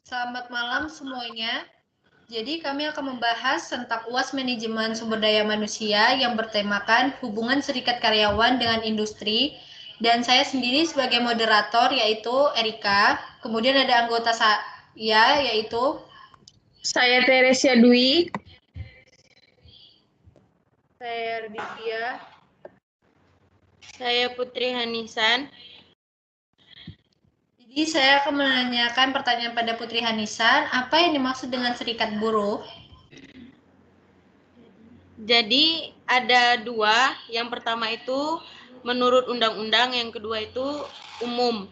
Selamat malam semuanya. Jadi kami akan membahas tentang UAS Manajemen Sumber Daya Manusia yang bertemakan hubungan serikat karyawan dengan industri. Dan saya sendiri sebagai moderator yaitu Erika. Kemudian ada anggota saya yaitu Saya Teresia Dwi. Saya Ardivia. Saya Putri Hanisan. Jadi saya akan menanyakan pertanyaan pada Putri Hanisan, apa yang dimaksud dengan serikat buruh? Jadi ada dua, yang pertama itu menurut undang-undang, yang kedua itu umum.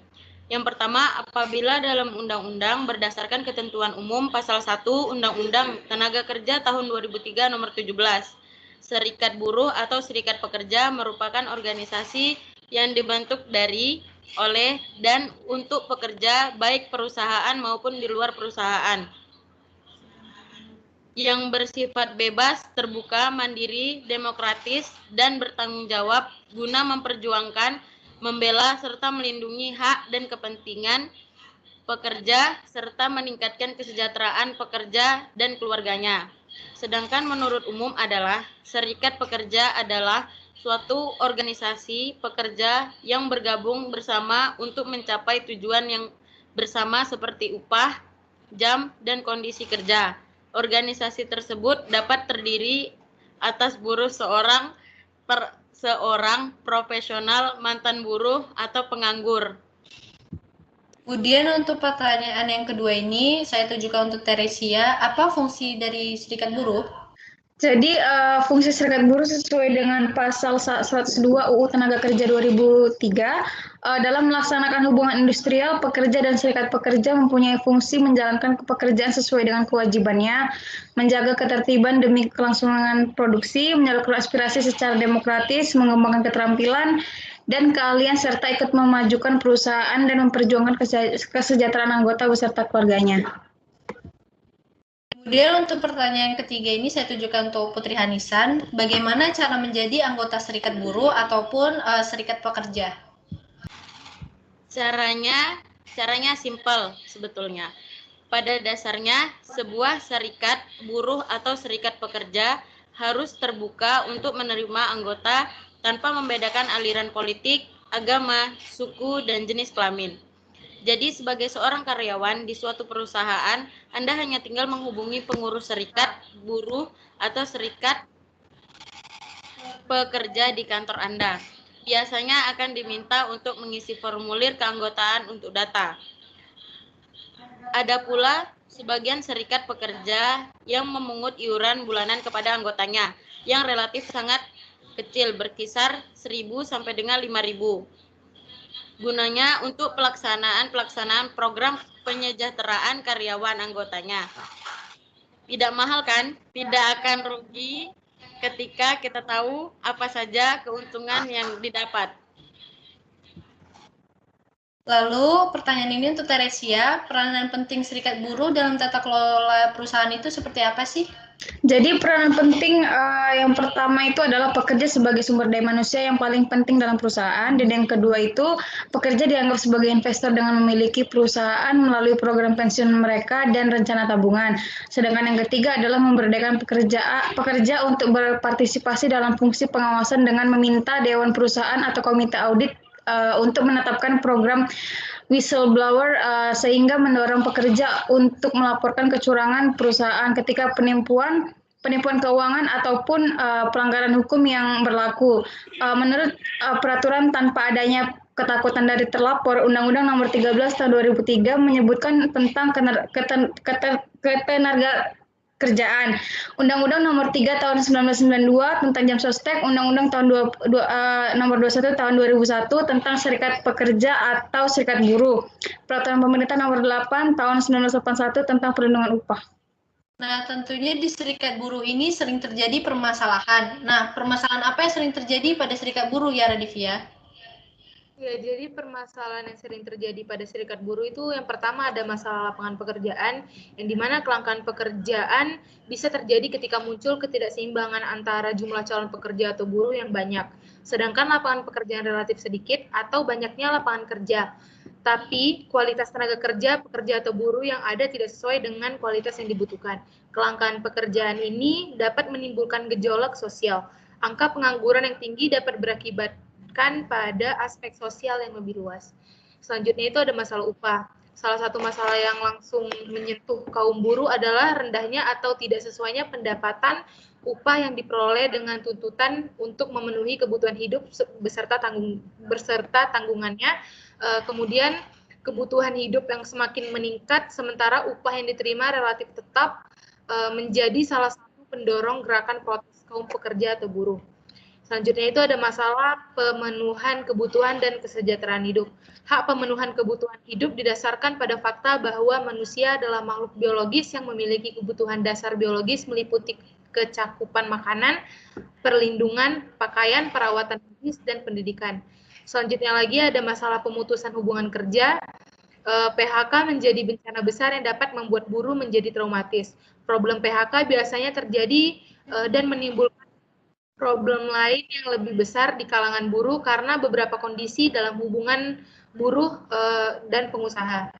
Yang pertama, apabila dalam undang-undang berdasarkan ketentuan umum pasal 1 Undang-Undang Tenaga Kerja tahun 2003 nomor 17. Serikat buruh atau serikat pekerja merupakan organisasi yang dibentuk dari, oleh, dan untuk pekerja baik perusahaan maupun di luar perusahaan, yang bersifat bebas, terbuka, mandiri, demokratis, dan bertanggung jawab guna memperjuangkan, membela, serta melindungi hak dan kepentingan pekerja, serta meningkatkan kesejahteraan pekerja dan keluarganya. Sedangkan menurut umum adalah, serikat pekerja adalah suatu organisasi pekerja yang bergabung bersama untuk mencapai tujuan yang bersama seperti upah, jam, dan kondisi kerja. Organisasi tersebut dapat terdiri atas buruh seorang profesional, mantan buruh, atau penganggur. Kemudian untuk pertanyaan yang kedua ini, saya tujukan untuk Teresia, apa fungsi dari serikat buruh? Jadi fungsi serikat buruh sesuai dengan pasal 102 UU Tenaga Kerja 2003 dalam melaksanakan hubungan industrial, pekerja dan serikat pekerja mempunyai fungsi menjalankan pekerjaan sesuai dengan kewajibannya, menjaga ketertiban demi kelangsungan produksi, menyalurkan aspirasi secara demokratis, mengembangkan keterampilan dan keahlian serta ikut memajukan perusahaan dan memperjuangkan kesejahteraan anggota beserta keluarganya. Kemudian untuk pertanyaan ketiga ini saya tujukan untuk Putri Hanisan, bagaimana cara menjadi anggota serikat buruh ataupun serikat pekerja? Caranya simpel sebetulnya. Pada dasarnya, sebuah serikat buruh atau serikat pekerja harus terbuka untuk menerima anggota tanpa membedakan aliran politik, agama, suku, dan jenis kelamin. Jadi sebagai seorang karyawan di suatu perusahaan, Anda hanya tinggal menghubungi pengurus serikat buruh atau serikat pekerja di kantor Anda. Biasanya akan diminta untuk mengisi formulir keanggotaan untuk data. Ada pula sebagian serikat pekerja yang memungut iuran bulanan kepada anggotanya yang relatif sangat kecil, berkisar 1.000 sampai dengan 5.000. Gunanya untuk pelaksanaan program penyejahteraan karyawan anggotanya. Tidak mahal kan? Tidak akan rugi ketika kita tahu apa saja keuntungan yang didapat. Lalu pertanyaan ini untuk Teresia, peranan penting serikat buruh dalam tata kelola perusahaan itu seperti apa sih? Jadi peranan penting yang pertama itu adalah pekerja sebagai sumber daya manusia yang paling penting dalam perusahaan, dan yang kedua itu pekerja dianggap sebagai investor dengan memiliki perusahaan melalui program pensiun mereka dan rencana tabungan. Sedangkan yang ketiga adalah memberdayakan pekerja untuk berpartisipasi dalam fungsi pengawasan dengan meminta dewan perusahaan atau komite audit untuk menetapkan program whistleblower sehingga mendorong pekerja untuk melaporkan kecurangan perusahaan ketika penipuan keuangan ataupun pelanggaran hukum yang berlaku. Menurut peraturan tanpa adanya ketakutan dari terlapor, Undang-Undang Nomor 13 Tahun 2003 menyebutkan tentang ketenaga kerjaan. Undang-Undang Nomor 3 Tahun 1992 tentang Jam Sostek, Undang-Undang tahun Nomor 21 Tahun 2001 tentang serikat pekerja atau serikat buruh. Peraturan Pemerintah Nomor 8 Tahun 1981 tentang perlindungan upah. Nah, tentunya di serikat buruh ini sering terjadi permasalahan. Nah, permasalahan apa yang sering terjadi pada serikat buruh ya, Radivia? Ya, jadi permasalahan yang sering terjadi pada serikat buruh itu yang pertama ada masalah lapangan pekerjaan, yang dimana kelangkaan pekerjaan bisa terjadi ketika muncul ketidakseimbangan antara jumlah calon pekerja atau buruh yang banyak, sedangkan lapangan pekerjaan relatif sedikit atau banyaknya lapangan kerja. tetapi kualitas tenaga kerja, pekerja atau buruh yang ada tidak sesuai dengan kualitas yang dibutuhkan. Kelangkaan pekerjaan ini dapat menimbulkan gejolak sosial. Angka pengangguran yang tinggi dapat berakibatkan pada aspek sosial yang lebih luas. Selanjutnya itu ada masalah upah. Salah satu masalah yang langsung menyentuh kaum buruh adalah rendahnya atau tidak sesuainya pendapatan upah yang diperoleh dengan tuntutan untuk memenuhi kebutuhan hidup beserta tanggungannya. Kemudian kebutuhan hidup yang semakin meningkat, sementara upah yang diterima relatif tetap, menjadi salah satu pendorong gerakan protes kaum pekerja atau buruh. Selanjutnya itu ada masalah pemenuhan kebutuhan dan kesejahteraan hidup. Hak pemenuhan kebutuhan hidup didasarkan pada fakta bahwa manusia adalah makhluk biologis yang memiliki kebutuhan dasar biologis meliputi kecakupan makanan, perlindungan, pakaian, perawatan medis, dan pendidikan. Selanjutnya lagi ada masalah pemutusan hubungan kerja. PHK menjadi bencana besar yang dapat membuat buruh menjadi traumatis. Problem PHK biasanya terjadi dan menimbulkan problem lain yang lebih besar di kalangan buruh karena beberapa kondisi dalam hubungan buruh dan pengusaha.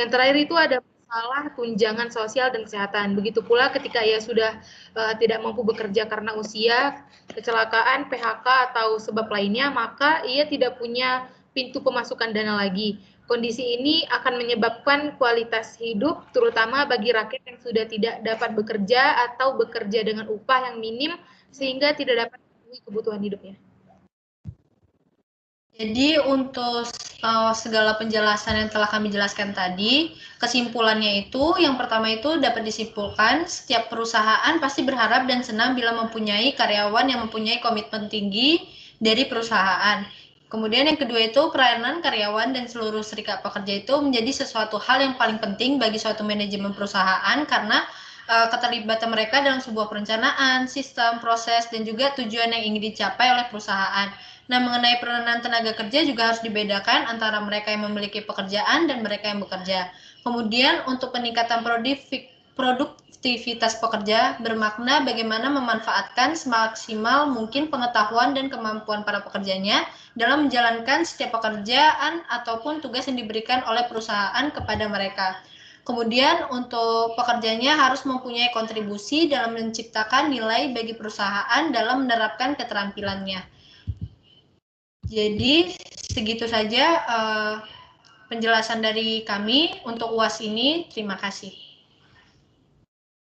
Yang terakhir itu ada masalah tunjangan sosial dan kesehatan. Begitu pula ketika ia sudah tidak mampu bekerja karena usia, kecelakaan, PHK, atau sebab lainnya, maka ia tidak punya pintu pemasukan dana lagi. Kondisi ini akan menyebabkan kualitas hidup, terutama bagi rakyat yang sudah tidak dapat bekerja atau bekerja dengan upah yang minim, sehingga tidak dapat memenuhi kebutuhan hidupnya. Jadi untuk segala penjelasan yang telah kami jelaskan tadi, kesimpulannya itu yang pertama itu dapat disimpulkan setiap perusahaan pasti berharap dan senang bila mempunyai karyawan yang mempunyai komitmen tinggi dari perusahaan. Kemudian yang kedua itu peranan karyawan dan seluruh serikat pekerja itu menjadi sesuatu hal yang paling penting bagi suatu manajemen perusahaan karena keterlibatan mereka dalam sebuah perencanaan, sistem, proses, dan juga tujuan yang ingin dicapai oleh perusahaan. Nah, mengenai peranan tenaga kerja juga harus dibedakan antara mereka yang memiliki pekerjaan dan mereka yang bekerja. Kemudian untuk peningkatan produktivitas pekerja bermakna bagaimana memanfaatkan semaksimal mungkin pengetahuan dan kemampuan para pekerjanya dalam menjalankan setiap pekerjaan ataupun tugas yang diberikan oleh perusahaan kepada mereka. Kemudian untuk pekerjanya harus mempunyai kontribusi dalam menciptakan nilai bagi perusahaan dalam menerapkan keterampilannya. Jadi segitu saja penjelasan dari kami untuk UAS ini. Terima kasih.